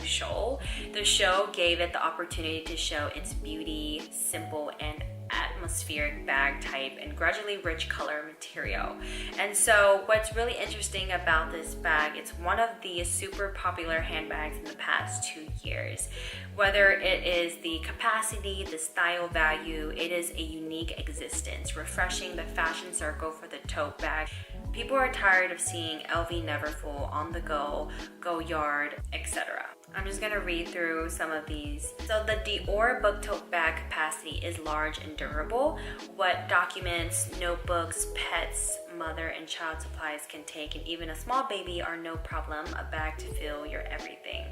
show. The show gave it the opportunity to show its beauty, simple and atmospheric bag type, and gradually rich color material. And so what's really interesting about this bag, it's one of the super popular handbags in the past 2 years. Whether it is the capacity, the style value, it is a unique existence, refreshing the fashion circle for the tote bag. People are tired of seeing LV Neverfull, On The Go, Go Yard, etc. I'm just gonna read through some of these. So the DIOR book tote bag capacity is large and durable. What documents, notebooks, pets, mother and child supplies can take, and even a small baby are no problem. A bag to fill your everything.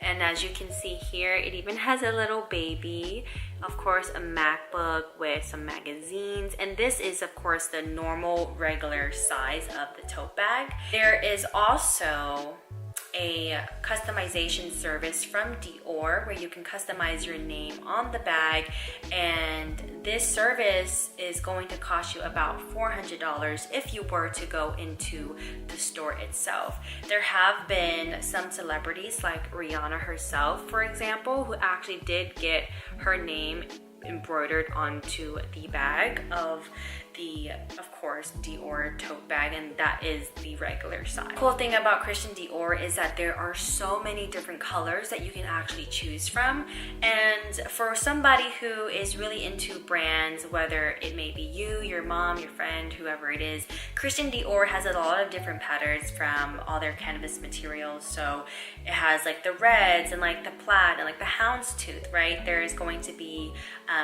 And as you can see here, it even has a little baby. Of course, a MacBook with some magazines. And this is, of course, the normal, regular size of the tote bag. There is also a customization service from DIOR where you can customize your name on the bag, and this service is going to cost you about $400 if you were to go into the store itself. There have been some celebrities like Rihanna herself, for example, who actually did get her name embroidered onto the bag of the, of course, DIOR tote bag, and that is the regular size. The cool thing about Christian Dior is that there are so many different colors that you can actually choose from, and for somebody who is really into brands, whether it may be you, your mom, your friend, whoever it is, Christian Dior has a lot of different patterns from all their canvas materials. So it has like the reds and like the plaid and like the houndstooth, right? There's going to be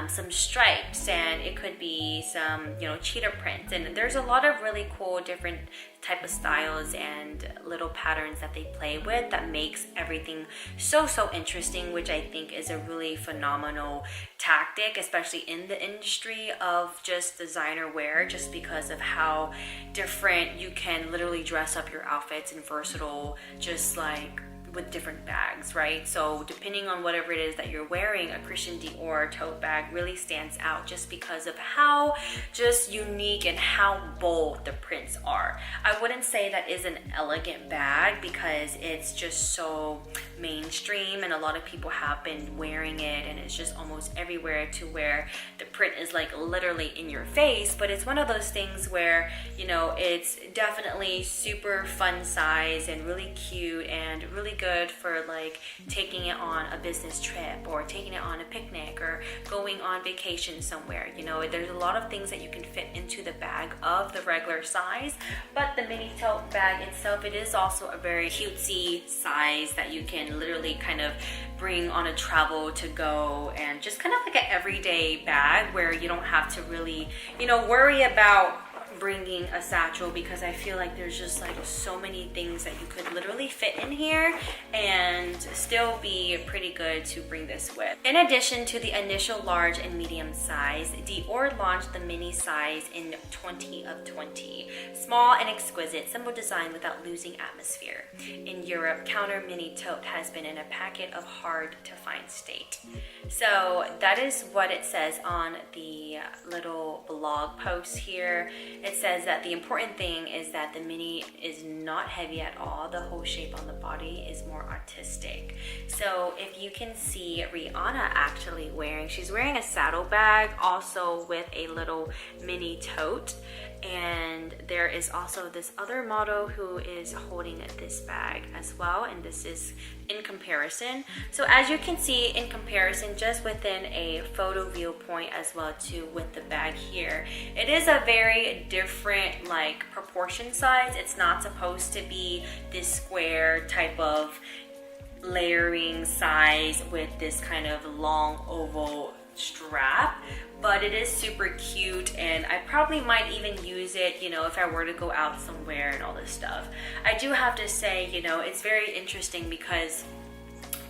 some stripes, and it could be some, you know, cheetah prints, and there's a lot of really cool different type of styles and little patterns that they play with that makes everything so interesting, which I think is a really phenomenal tactic, especially in the industry of just designer wear, just because of how different you can literally dress up your outfits and versatile, just like with different bags, right? So depending on whatever it is that you're wearing, a Christian Dior tote bag really stands out just because of how just unique and how bold the prints are. I wouldn't say that is an elegant bag because it's just so mainstream, and a lot of people have been wearing it, and it's just almost everywhere to where the print is like literally in your face. But it's one of those things where, you know, it's definitely super fun size and really cute and really good for like taking it on a business trip or taking it on a picnic or going on vacation somewhere. You know, there's a lot of things that you can fit into the bag of the regular size, but the mini tote bag itself, it is also a very cutesy size that you can literally kind of bring on a travel to go, and just kind of like an everyday bag where you don't have to really, you know, worry about bringing a satchel, because I feel like there's just like so many things that you could literally fit in here and still be pretty good to bring this with. In addition to the initial large and medium size, DIOR launched the mini size in 20 of 20. Small and exquisite, simple design without losing atmosphere. In Europe, counter mini tote has been in a packet of hard to find state. So that is what it says on the little blog post here. It says that the important thing is that the mini is not heavy at all. The whole shape on the body is more artistic. So if you can see Rihanna actually wearing, she's wearing a saddlebag also with a little mini tote. And there is also this other model who is holding this bag as well, and this is in comparison. So as you can see, in comparison, just within a photo viewpoint as well too with the bag here, it is a very different like proportion size. It's not supposed to be this square type of layering size with this kind of long oval strap, but it is super cute, and I probably might even use it, you know, if I were to go out somewhere and all this stuff. I do have to say, you know, it's very interesting because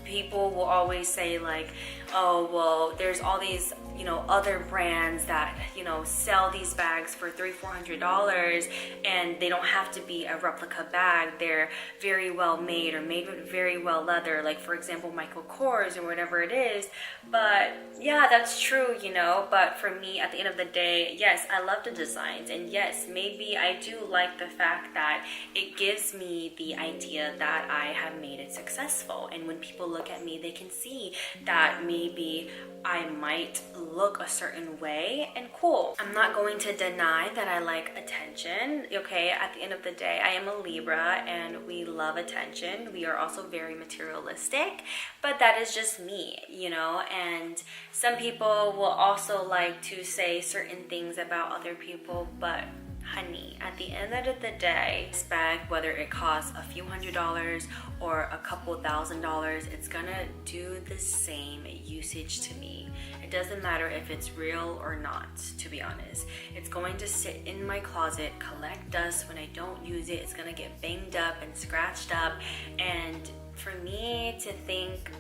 people will always say like, oh, well, there's all these, you know, other brands that, you know, sell these bags for $300-400, and they don't have to be a replica bag. They're very well made, or made with very well leather, like for example Michael Kors or whatever it is. But yeah, that's true, you know. But for me, at the end of the day, yes, I love the designs, and yes, maybe I do like the fact that it gives me the idea that I have made it successful, and when people look at me, they can see that maybe I might look a certain way, and cool. I'm not going to deny that I like attention, okay? At the end of the day, I am a Libra, and we love attention. We are also very materialistic, but that is just me, you know. And some people will also like to say certain things about other people, but honey, at the end of the day, this bag, whether it costs a few $100s or a couple $1,000s, it's gonna do the same usage to me. It doesn't matter if it's real or not, to be honest. It's going to sit in my closet, collect dust when I don't use it. It's gonna get banged up and scratched up. And for me to think,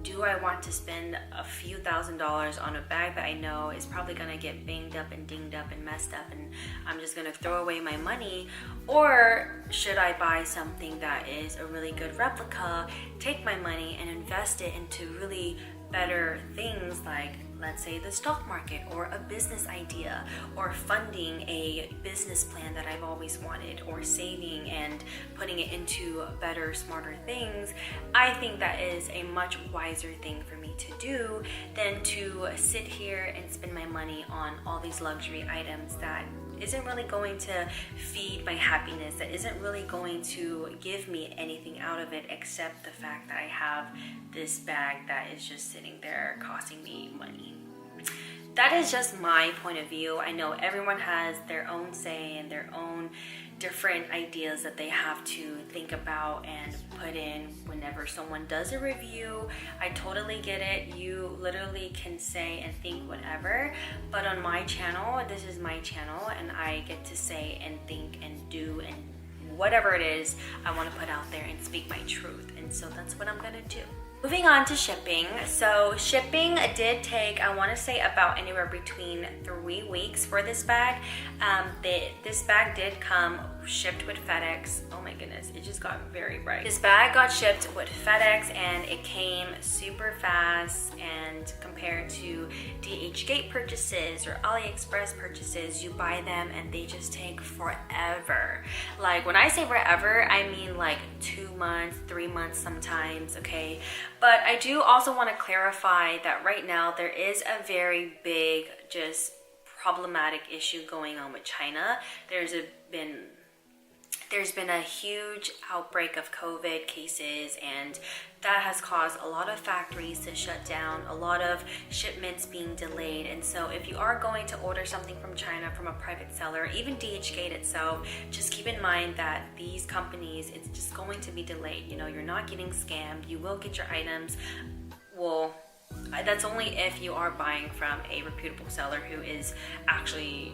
do I want to spend a few $1,000s on a bag that I know is probably gonna get banged up and dinged up and messed up, and I'm just gonna throw away my money? Or should I buy something that is a really good replica, take my money and invest it into really better things, like let's say the stock market, or a business idea, or funding a business plan that I've always wanted, or saving and putting it into better, smarter things? I think that is a much wiser thing for me to do than to sit here and spend my money on all these luxury items that isn't really going to feed my happiness, that isn't really going to give me anything out of it except the fact that I have this bag that is just sitting there costing me money. That is just my point of view. I know everyone has their own say and their own different ideas that they have to think about and put in whenever someone does a review. I totally get it. You literally can say and think whatever, but on my channel, this is my channel, and I get to say and think and do and whatever it is I want to put out there and speak my truth. And so that's what I'm gonna do. Moving on to shipping. So shipping did take, I want to say, about anywhere between 3 weeks for this bag. This bag did come shipped with FedEx. Oh my goodness, it just got very bright. This bag got shipped with FedEx, and it came super fast, and compared to DHgate purchases or AliExpress purchases, you buy them and they just take forever. Like when I say forever, I mean like 2 months, 3 months sometimes, okay? But I do also want to clarify that right now there is a very big, just problematic issue going on with China. There's been a huge outbreak of COVID cases, and that has caused a lot of factories to shut down, a lot of shipments being delayed. And so if you are going to order something from China from a private seller, even DHgate itself, just keep in mind that these companies, it's just going to be delayed. You know, you're not getting scammed. You will get your items. Well, that's only if you are buying from a reputable seller who is actually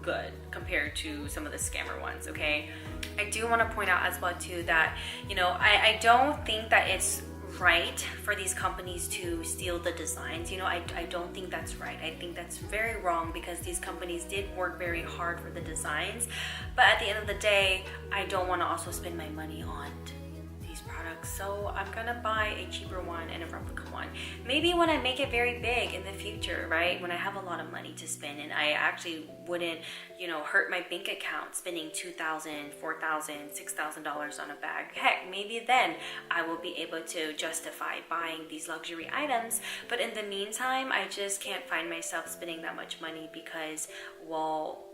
good compared to some of the scammer ones, okay? I do want to point out as well too that, you know, I don't think that it's right for these companies to steal the designs. You know, I don't think that's right. I think that's very wrong, because these companies did work very hard for the designs. But at the end of the day, I don't want to also spend my money on these products, so I'm gonna buy a cheaper one and a replica one. Maybe when I make it very big in the future, right? When I have a lot of money to spend and I actually wouldn't, you know, hurt my bank account spending $2,000, $4,000, $6,000 on a bag. Heck, maybe then I will be able to justify buying these luxury items. But in the meantime, I just can't find myself spending that much money, because, well,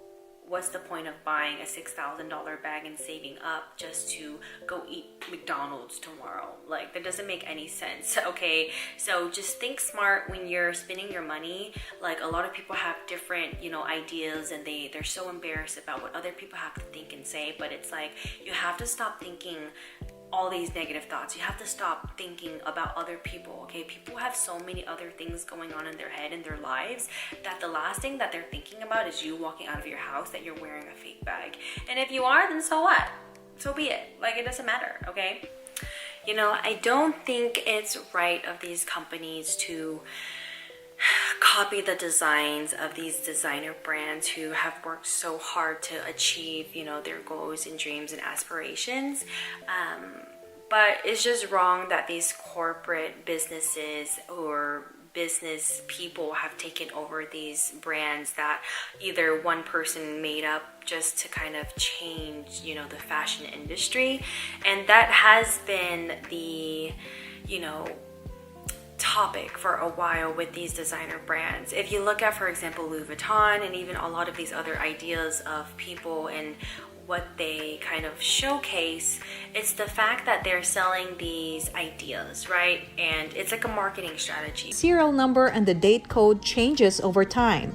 what's the point of buying a $6,000 bag and saving up just to go eat McDonald's tomorrow? Like, that doesn't make any sense, okay? So just think smart when you're spending your money. Like, a lot of people have different, you know, ideas, and they're so embarrassed about what other people have to think and say. But it's like, you have to stop thinking all these negative thoughts. You have to stop thinking about other people, okay? People have so many other things going on in their head, in their lives, that the last thing that they're thinking about is you walking out of your house that you're wearing a fake bag. And if you are, then so what? So be it. Like, it doesn't matter, okay? You know, I don't think it's right of these companies to copy the designs of these designer brands who have worked so hard to achieve, you know, their goals and dreams and aspirations. But it's just wrong that these corporate businesses or business people have taken over these brands that either one person made up just to kind of change, you know, the fashion industry. And that has been the, you know, topic for a while with these designer brands. If you look at, for example, Louis Vuitton and even a lot of these other ideas of people and what they kind of showcase, it's the fact that they're selling these ideas, right? And it's like a marketing strategy. Serial number and the date code changes over time.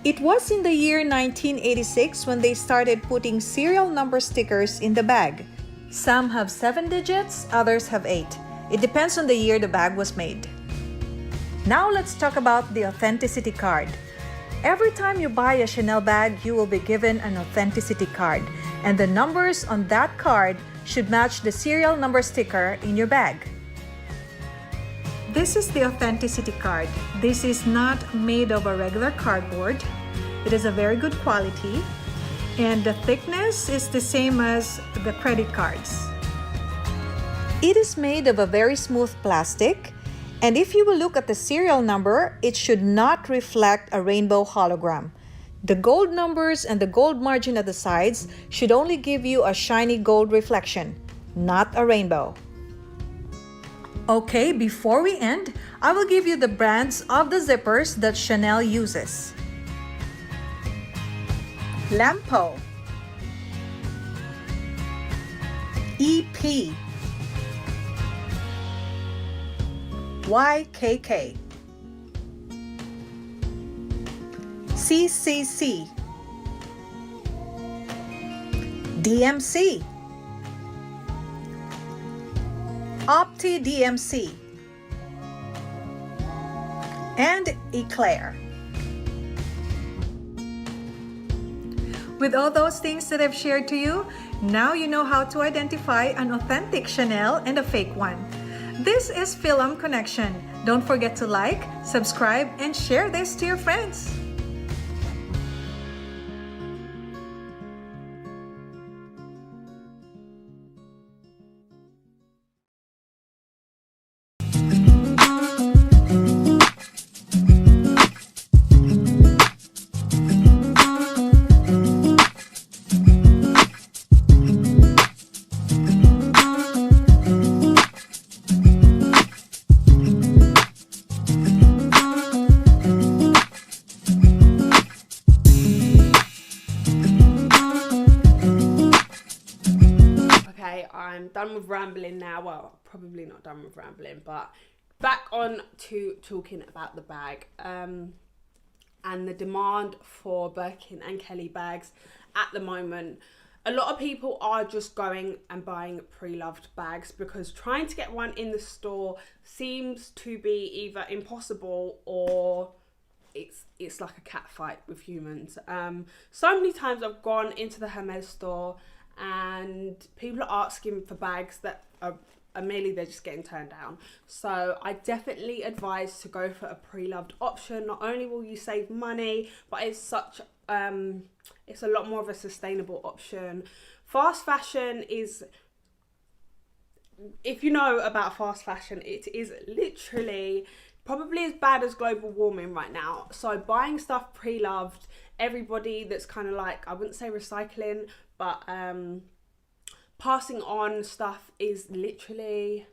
It was in the year 1986 when they started putting serial number stickers in the bag. Some have 7 digits, others have 8. It depends on the year the bag was made. Now let's talk about the authenticity card. Every time you buy a Chanel bag, you will be given an authenticity card, and the numbers on that card should match the serial number sticker in your bag. This is the authenticity card. This is not made of a regular cardboard. It is a very good quality, and the thickness is the same as the credit cards. It is made of a very smooth plastic, and if you will look at the serial number, it should not reflect a rainbow hologram. The gold numbers and the gold margin at the sides should only give you a shiny gold reflection, not a rainbow. Okay, before we end, I will give you the brands of the zippers that Chanel uses. Lampo, EP, YKK, CCC, DMC, Opti DMC, and Eclair. With all those things that I've shared to you, now you know how to identify an authentic Chanel and a fake one. This is Film Connection. Don't forget to like, subscribe, and share this to your friends. I'm done with rambling now. Well, probably not done with rambling, but back on to talking about the bag and the demand for Birkin and Kelly bags at the moment. A lot of people are just going and buying pre-loved bags because trying to get one in the store seems to be either impossible or it's like a cat fight with humans. So many times I've gone into the Hermes store and people are asking for bags that are merely they're just getting turned down. So I definitely advise to go for a pre-loved option. Not only will you save money, but it's it's a lot more of a sustainable option. Fast fashion is, if you know about fast fashion, it is literally probably as bad as global warming right now. So buying stuff pre-loved, everybody that's kind of like, I wouldn't say recycling, but passing on stuff is literally,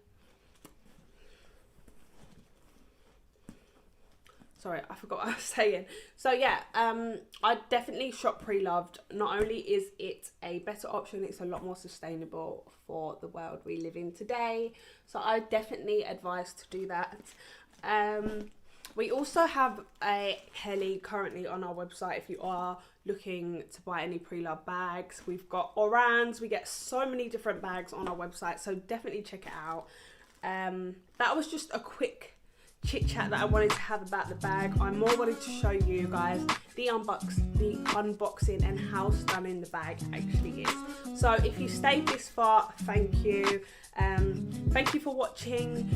sorry, I forgot what I was saying. So yeah, I definitely shop pre-loved. Not only is it a better option, it's a lot more sustainable for the world we live in today. So I definitely advise to do that. We also have a Kelly currently on our website if you are looking to buy any pre-loved bags. We've got Orans, we get so many different bags on our website, so definitely check it out. That was just a quick chit chat that I wanted to have about the bag. I more wanted to show you guys the unboxing and how stunning the bag actually is. So if you stayed this far, thank you. Thank you for watching.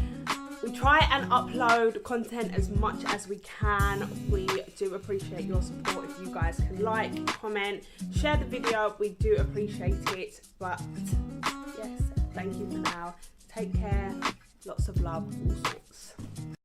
We try and upload content as much as we can. We do appreciate your support. If you guys can like, comment, share the video, we do appreciate it. But yes, thank you for now. Take care. Lots of love, all sorts.